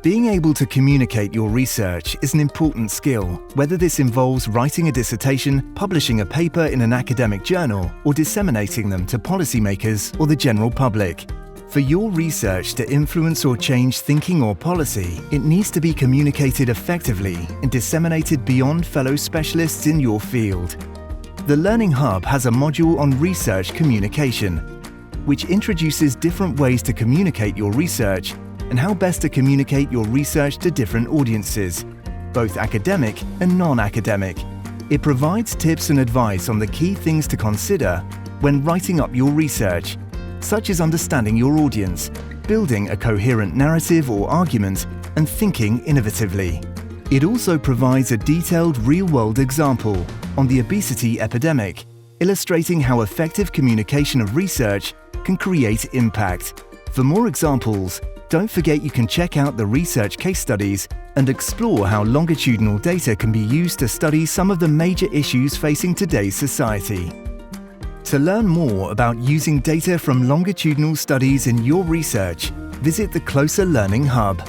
Being able to communicate your research is an important skill, whether this involves writing a dissertation, publishing a paper in an academic journal, or disseminating them to policymakers or the general public. For your research to influence or change thinking or policy, it needs to be communicated effectively and disseminated beyond fellow specialists in your field. The Learning Hub has a module on research communication, which introduces different ways to communicate your research and how best to communicate your research to different audiences, both academic and non-academic. It provides tips and advice on the key things to consider when writing up your research, such as understanding your audience, building a coherent narrative or argument, and thinking innovatively. It also provides a detailed real-world example on the obesity epidemic, illustrating how effective communication of research can create impact. For more examples, don't forget you can check out the research case studies and explore how longitudinal data can be used to study some of the major issues facing today's society. To learn more about using data from longitudinal studies in your research, visit the Closer Learning Hub.